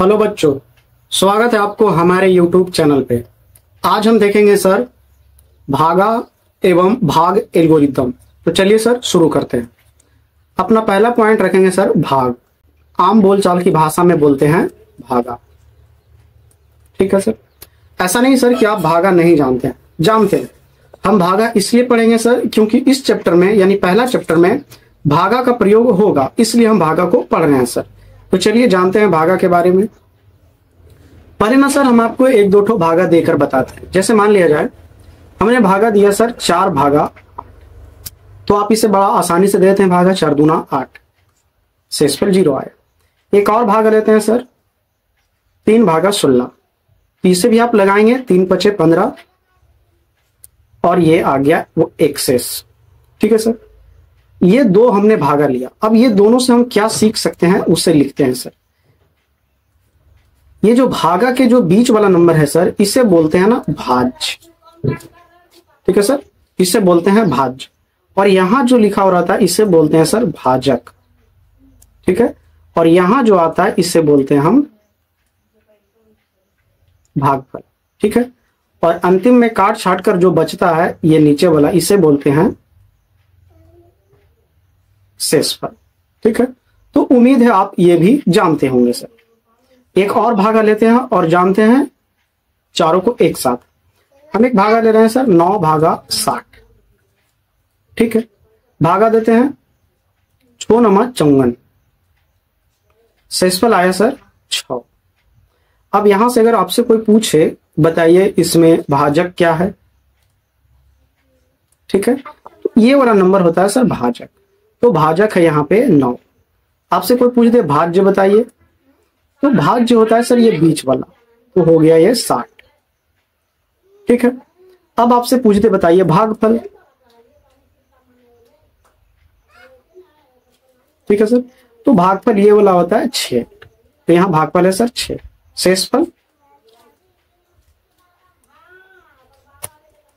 Hello बच्चों, स्वागत है आपको हमारे YouTube चैनल पे। आज हम देखेंगे सर भागा एवं भाग एल्गोरिथम। तो चलिए सर शुरू करते हैं। अपना पहला पॉइंट रखेंगे सर भाग। आम बोलचाल की भाषा में बोलते हैं भागा। ठीक है सर। ऐसा नहीं सर कि आप भागा नहीं जानते हैं, जानते हैं। हम भागा इसलिए पढ़ेंगे सर क्योंकि इस चैप्टर में यानी पहला चैप्टर में भागा का प्रयोग होगा, इसलिए हम भागा को पढ़ रहे हैं सर। तो चलिए जानते हैं भागा के बारे में। पहले ना सर हम आपको एक दो ठो भागा देकर बताते हैं। जैसे मान लिया जाए हमने भागा दिया सर 4 भागा 8, तो आप इसे बड़ा आसानी से देते हैं भागा 4 दूना 8, शेषफल 0 आया। एक और भागा लेते हैं सर 3 भागा 16, इसे भी आप लगाएंगे 3 पचे 15 और ये आ गया वो एक शेष। ठीक है सर, ये दो हमने भागा लिया। अब ये दोनों से हम क्या सीख सकते हैं उसे लिखते हैं सर। ये जो भागा के जो बीच वाला नंबर है सर, इसे बोलते हैं ना भाज्य। ठीक है सर, इसे बोलते हैं भाज्य। और यहां जो लिखा हो रहा था इसे बोलते हैं सर भाजक। ठीक है, और यहां जो आता है इसे बोलते हैं हम भागफल। ठीक है, और अंतिम में काट छाट कर जो बचता है ये नीचे वाला, इसे बोलते हैं शेषफल। ठीक है, तो उम्मीद है आप ये भी जानते होंगे सर। एक और भागा लेते हैं और जानते हैं चारों को एक साथ। हम एक भागा ले रहे हैं सर 9 भागा 60। ठीक है, भागा देते हैं 6 नमा 54, शेषफल आया सर 6। अब यहां से अगर आपसे कोई पूछे बताइए इसमें भाजक क्या है, ठीक है, तो ये वाला नंबर होता है सर भाजक। तो भाजक है यहाँ पे 9। आपसे कोई पूछ दे भाज्य बताइए, तो भाज्य होता है सर ये बीच वाला, तो हो गया ये 60। ठीक है, अब आपसे पूछ दे बताइए भागफल। ठीक है सर, तो भागफल ये वाला होता है 6, तो यहां भागफल है सर 6। शेषफल,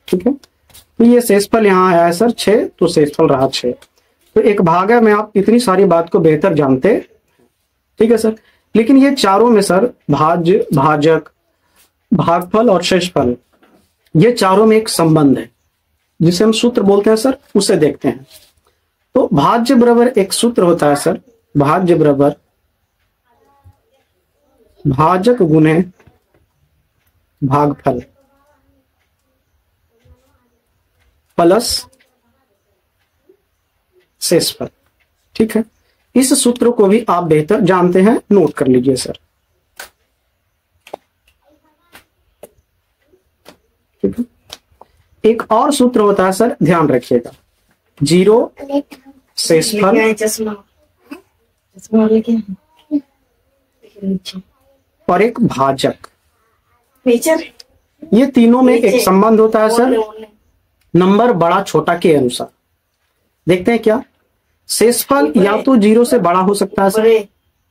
ठीक है, तो ये शेषफल यहां आया है सर 6, तो शेषफल रहा 6। तो एक भागा में आप इतनी सारी बात को बेहतर जानते। ठीक है सर, लेकिन ये चारों में सर भाज्य, भाजक, भागफल और शेषफल, ये चारों में एक संबंध है जिसे हम सूत्र बोलते हैं सर, उसे देखते हैं। तो भाज्य बराबर एक सूत्र होता है सर, भाज्य बराबर भाजक गुने भागफल प्लस शेषफल। ठीक है, इस सूत्र को भी आप बेहतर जानते हैं, नोट कर लीजिए सर। ठीक है, एक और सूत्र होता है सर, ध्यान रखिएगा, 0 शेषफल और एक भाजक। ये तीनों में एक संबंध होता है सर, नंबर बड़ा छोटा के अनुसार। देखते हैं क्या, शेषफल या तो 0 से बड़ा हो सकता है सर,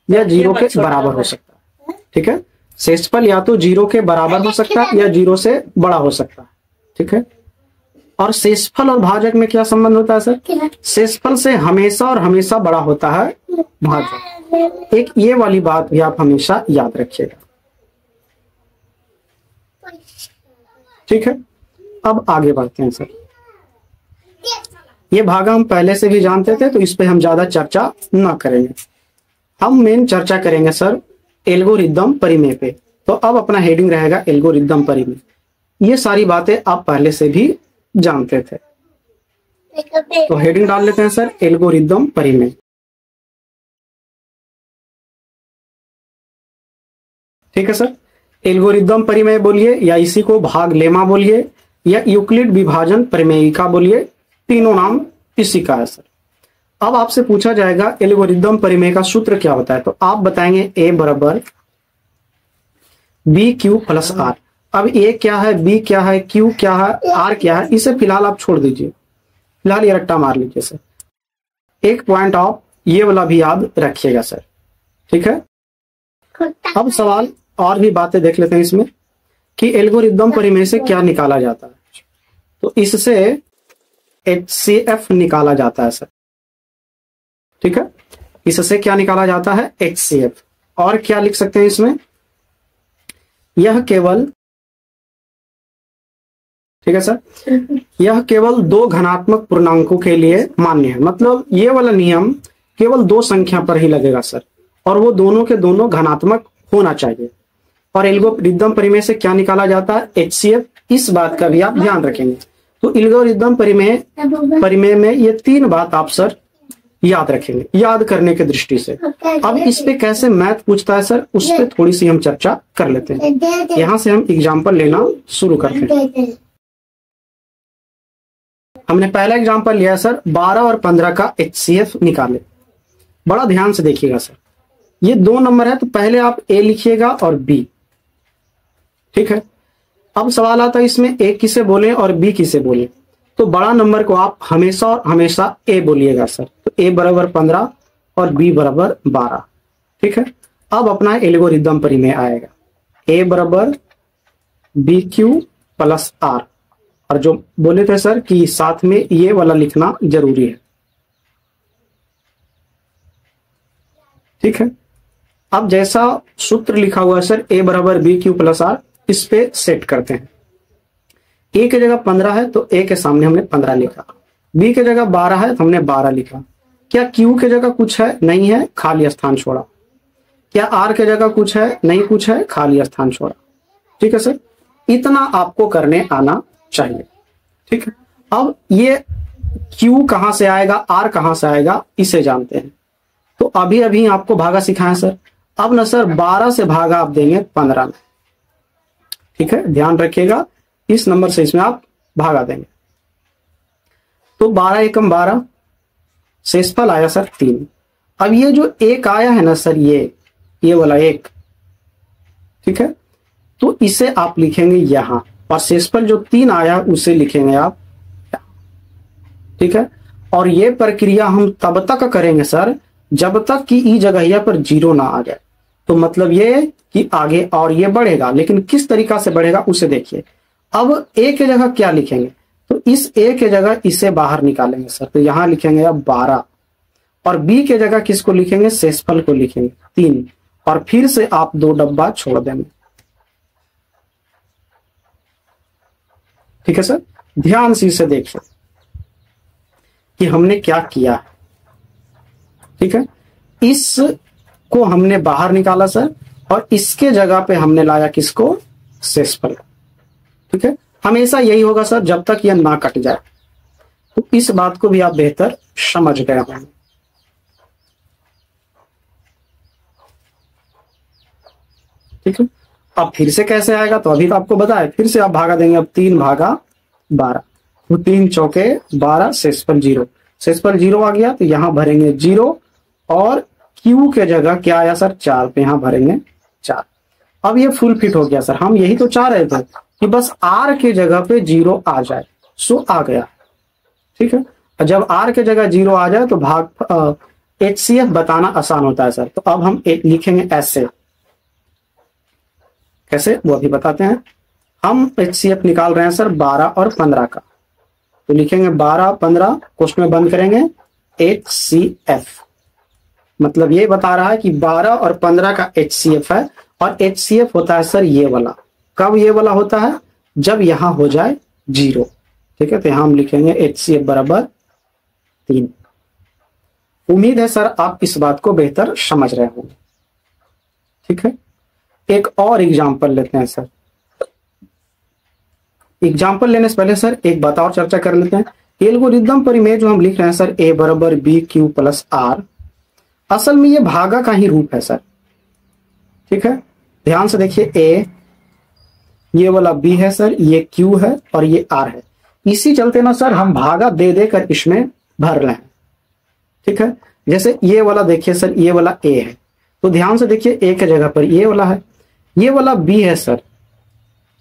या 0 के बराबर हो सकता है। ठीक है, शेषफल या तो 0 के बराबर हो सकता है या 0 से बड़ा हो सकता है। ठीक है, और शेषफल और भाजक में क्या संबंध होता है सर, शेषफल से हमेशा और हमेशा बड़ा होता है भाजक। एक ये वाली बात भी आप हमेशा याद रखिएगा। ठीक है, अब आगे बढ़ते हैं सर। ये भागा हम पहले से भी जानते थे, तो इस पे हम ज्यादा चर्चा ना करेंगे। हम मेन चर्चा करेंगे सर एल्गोरिदम परिमेय पे। तो अब अपना हेडिंग रहेगा एल्गोरिदम परिमेय। ये सारी बातें आप पहले से भी जानते थे, तो हेडिंग डाल लेते हैं सर एल्गोरिदम परिमेय। ठीक है सर, एल्गोरिदम परिमेय बोलिए या इसी को भाग लेमा बोलिए या यूक्लिड विभाजन परिमेयिका बोलिए, तीनों नाम इसी का है सर। अब आपसे पूछा जाएगा एल्गोरिदम परिमेय का सूत्र क्या होता है, तो आप बताएंगे ए बराबर बी क्यू प्लस आर। अब ए क्या है, बी क्या है, क्यू क्या है, आर क्या है, इसे फिलहाल आप छोड़ दीजिए, फिलहाल ये रट्टा मार लीजिए सर। एक पॉइंट आप ये वाला भी याद रखिएगा सर। ठीक है, अब सवाल और भी बातें देख लेते हैं इसमें कि एल्गोरिदम परिमेय से क्या निकाला जाता है। तो इससे HCF निकाला जाता है सर। ठीक है, इससे क्या निकाला जाता है, HCF। और क्या लिख सकते हैं इसमें, यह केवल, ठीक है सर, यह केवल दो धनात्मक पूर्णांकों के लिए मान्य है। मतलब ये वाला नियम केवल दो संख्या पर ही लगेगा सर, और वो दोनों के दोनों धनात्मक होना चाहिए। और एल्गोरिदम परिमेय से क्या निकाला जाता है, HCF। इस बात का भी आप ध्यान रखेंगे। तो एल्गोरिदम परिमेय में ये तीन बात आप सर याद रखेंगे, याद करने की दृष्टि से। अब इस पे कैसे मैथ पूछता है सर, उस पर थोड़ी सी हम चर्चा कर लेते हैं। यहां से हम एग्जाम्पल लेना शुरू करते हैं। हमने पहला एग्जाम्पल लिया सर 12 और 15 का HCF निकाले। बड़ा ध्यान से देखिएगा सर, ये दो नंबर है तो पहले आप A लिखिएगा और B, ठीक है। अब सवाल आता है इसमें A किसे बोले और B किसे बोले। तो बड़ा नंबर को आप हमेशा और हमेशा A बोलिएगा सर। तो A बराबर 15 और B बराबर 12, ठीक है। अब अपना एल्गोरिदम परिमेय आएगा, A बराबर BQ प्लस R, और जो बोले थे सर कि साथ में ये वाला लिखना जरूरी है, ठीक है। अब जैसा सूत्र लिखा हुआ है सर A बराबर BQ प्लस R, इस पे सेट करते हैं। A की जगह 15 है तो A के सामने हमने 15 लिखा, B की जगह 12 है तो हमने 12 लिखा। क्या Q की जगह कुछ है, नहीं है, खाली स्थान छोड़ा। क्या R की जगह कुछ है, नहीं कुछ है, खाली स्थान छोड़ा, ठीक है सर। इतना आपको करने आना चाहिए, ठीक है। अब ये Q कहां से आएगा, R कहां से आएगा, इसे जानते हैं। तो अभी अभी आपको भागा सिखाया सर। अब ना सर 12 से भागा आप देंगे 15 में, ठीक है, ध्यान रखिएगा। इस नंबर से इसमें आप भागा देंगे तो 12 एकम 12, शेषफल आया सर 3। अब ये जो एक आया है ना सर, ये वाला एक, ठीक है, तो इसे आप लिखेंगे यहां, और शेषफल जो 3 आया उसे लिखेंगे आप, ठीक है। और ये प्रक्रिया हम तब तक करेंगे सर जब तक कि ई जगहिया पर 0 ना आ जाए। तो मतलब ये कि आगे और ये बढ़ेगा, लेकिन किस तरीका से बढ़ेगा उसे देखिए। अब A की जगह क्या लिखेंगे, तो इस A की जगह इसे बाहर निकालेंगे सर, तो यहां लिखेंगे आप 12, और B की जगह किसको लिखेंगे, शेषफल को लिखेंगे 3, और फिर से आप 2 डब्बा छोड़ देंगे, ठीक है सर। ध्यान से इसे देखिए कि हमने क्या किया, ठीक है। इसको हमने बाहर निकाला सर, और इसके जगह पे हमने लाया किसको, शेषफल, ठीक है। हमेशा यही होगा सर जब तक यह ना कट जाए। तो इस बात को भी आप बेहतर समझ गए होंगे, ठीक है। अब फिर से कैसे आएगा, तो अभी तो आपको बताया, फिर से आप भागा देंगे। अब 3 भागा 12, तो 3 चौके 12, शेषफल 0, शेषफल 0 आ गया तो यहां भरेंगे 0, और Q के जगह क्या आया सर, 4, पे यहां भरेंगे 4। अब ये फुल फिट हो गया सर। हम यही तो चाह रहे थे कि बस R के जगह पे 0 आ जाए, सो आ गया, ठीक है। और जब R के जगह 0 आ जाए तो भाग HCF बताना आसान होता है सर। तो अब हम लिखेंगे ऐसे, कैसे वो अभी बताते हैं। हम HCF निकाल रहे हैं सर 12 और 15 का, तो लिखेंगे 12 15, क्वेश्चन में बंद करेंगे HCF। मतलब ये बता रहा है कि 12 और 15 का HCF है, और HCF होता है सर ये वाला। कब ये वाला होता है, जब यहां हो जाए 0, ठीक है। तो यहां हम लिखेंगे HCF बराबर 3। उम्मीद है सर आप इस बात को बेहतर समझ रहे होंगे, ठीक है। एक और एग्जाम्पल लेते हैं सर। एग्जाम्पल लेने से पहले सर एक बात और चर्चा कर लेते हैं। एल्गोरिदम परिमेय जो हम लिख रहे हैं सर A बराबर BQ प्लस R, असल में ये भागा का ही रूप है सर, ठीक है। ध्यान से देखिए, A, ये वाला B है सर, ये Q है और ये R है। इसी चलते ना सर हम भागा दे देकर इसमें भर रहे हैं, ठीक है। जैसे ये वाला देखिए सर, ये वाला A है, तो ध्यान से देखिए A के जगह पर ये वाला है, ये वाला B है सर,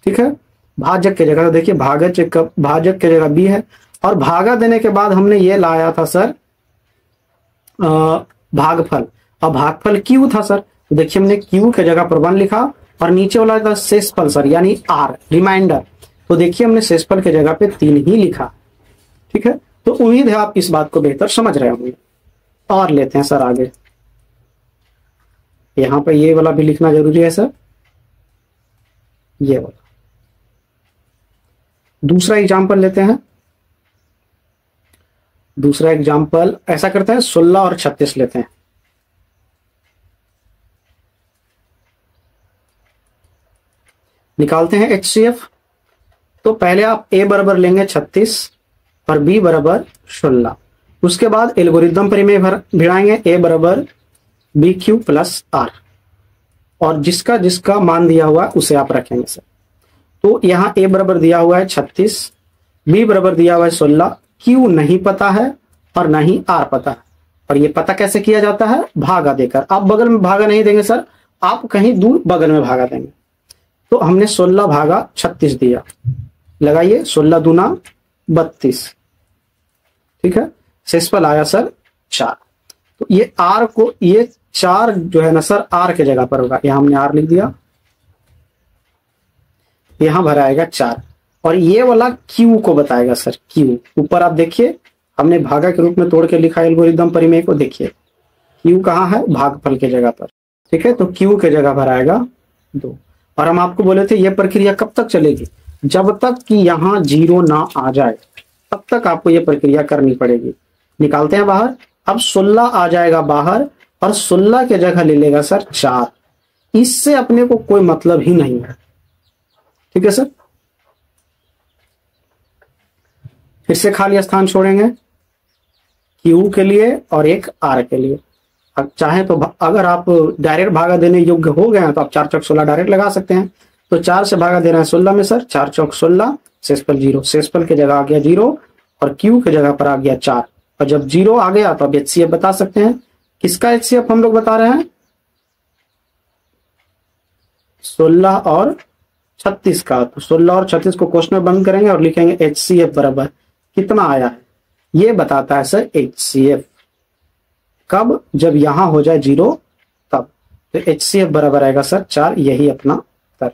ठीक है। भाजक के जगह तो देखिए भाजक के जगह B है, और भागा देने के बाद हमने ये लाया था सर भागफल, और भागफल Q था सर। तो देखिए हमने Q के जगह पर 1 लिखा, और नीचे वाला था शेषफल सर यानी R रिमाइंडर, तो देखिए हमने शेषफल के जगह पे 3 ही लिखा, ठीक है। तो उम्मीद है आप इस बात को बेहतर समझ रहे होंगे। और लेते हैं सर आगे। यहां पर ये वाला भी लिखना जरूरी है सर, ये वाला। दूसरा एग्जाम्पल लेते हैं। दूसरा एग्जाम्पल ऐसा करते हैं, 16 और 36 लेते हैं। निकालते हैं HCF। तो पहले आप A बराबर लेंगे 36 और B बराबर 16। उसके बाद एल्गोरिदम परिमेय भिड़ाएंगे, A बराबर BQ प्लस R, और जिसका जिसका मान दिया हुआ उसे आप रखेंगे सर। तो यहाँ A बराबर दिया हुआ है 36, B बराबर दिया हुआ है 16, Q नहीं पता है और ना ही R पता है। और ये पता कैसे किया जाता है? भागा देकर। आप बगल में भागा नहीं देंगे सर, आप कहीं दूर बगल में भागा देंगे। तो हमने 16 भागा 36 दिया, लगाइए 16 दूना 32, ठीक है। शेषफल आया सर 4। तो ये R को, ये 4 जो है ना सर R के जगह पर होगा, यहां हमने R लिख दिया, यहां भरा आएगा 4, और ये वाला Q को बताएगा सर। Q ऊपर आप देखिए, हमने भागा के रूप में तोड़ के लिखा एल्गोरिदम परिमेय को, देखिए Q कहाँ है? भागफल के जगह पर, ठीक है। तो Q के जगह पर आएगा 2। और हम आपको बोले थे ये प्रक्रिया कब तक चलेगी? जब तक कि यहाँ 0 ना आ जाए तब तक आपको ये प्रक्रिया करनी पड़ेगी। निकालते हैं बाहर। अब 16 आ जाएगा बाहर और 16 के जगह ले लेगा सर 4। इससे अपने को कोई मतलब ही नहीं है, ठीक है सर। फिर से खाली स्थान छोड़ेंगे Q के लिए और एक R के लिए। अब चाहे तो अगर आप डायरेक्ट भागा देने योग्य हो गए हैं तो आप 4 चौक 16 डायरेक्ट लगा सकते हैं। तो 4 से भागा दे रहे हैं 16 में सर, 4 चौक 16, शेषफल 0, शेषफल के जगह आ गया 0 और Q के जगह पर आ गया 4। और जब 0 आ गया तो अब HCF बता सकते हैं। किसका HCF हम लोग बता रहे हैं? 16 और 36 का। तो 16 और 36 को क्वेश्चन में बंद करेंगे और लिखेंगे HCF बराबर कितना आया है, ये बताता है सर HCF। कब? जब यहां हो जाए 0 तब। तो HCF बराबर आएगा सर 4, यही अपना उत्तर,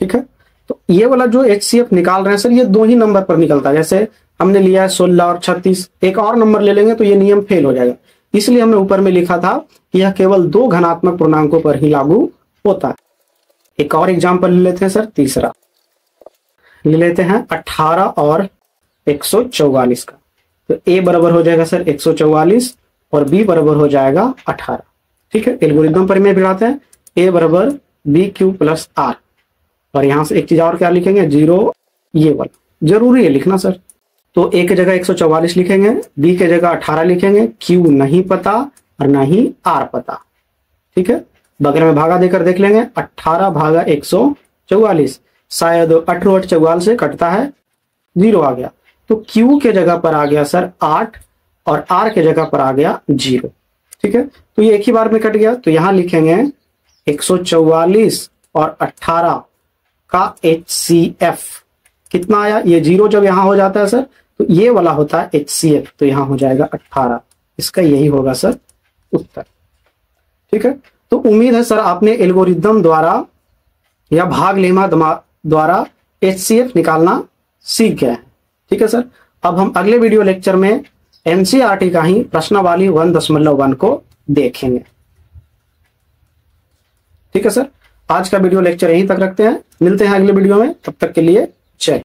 ठीक है। तो ये वाला जो HCF निकाल रहे हैं सर, ये 2 ही नंबर पर निकलता है। जैसे हमने लिया है 16 और 36, एक और नंबर ले लेंगे तो ये नियम फेल हो जाएगा। इसलिए हमने ऊपर में लिखा था कि यह केवल 2 धनात्मक पूर्णांकों पर ही लागू होता है। एक और एग्जाम्पल ले लेते हैं सर, तीसरा ले लेते हैं 18 और 144 का। तो A बराबर हो जाएगा सर 144 और B बराबर हो जाएगा 18, ठीक है। एल्गोरिदम परिमेय भिड़ाते हैं, A बराबर BQ प्लस R, और यहां से एक चीज और क्या लिखेंगे? 0, ये वाला जरूरी है लिखना सर। तो A के जगह 144 लिखेंगे, B के जगह 18 लिखेंगे, Q नहीं पता और ना ही R पता, ठीक है। बगल में भागा देकर देख लेंगे, 18 भागा 144, शायद 18 8 44 से कटता है, 0 आ गया। तो Q के जगह पर आ गया सर 8 और R के जगह पर आ गया 0, ठीक है। तो ये एक ही बार में कट गया। तो यहां लिखेंगे 144 और 18 का HCF कितना आया? ये 0 जब यहां हो जाता है सर तो ये वाला होता है HCF, तो यहां हो जाएगा 18। इसका यही होगा सर उत्तर, ठीक है। तो उम्मीद है सर आपने एल्गोरिदम द्वारा या भाग लेमा द्वारा HCF निकालना सीख गए हैं, ठीक है सर। अब हम अगले वीडियो लेक्चर में NCERT का ही प्रश्नावली 1.1 को देखेंगे, ठीक है सर। आज का वीडियो लेक्चर यहीं तक रखते हैं, मिलते हैं अगले वीडियो में, तब तक के लिए जय।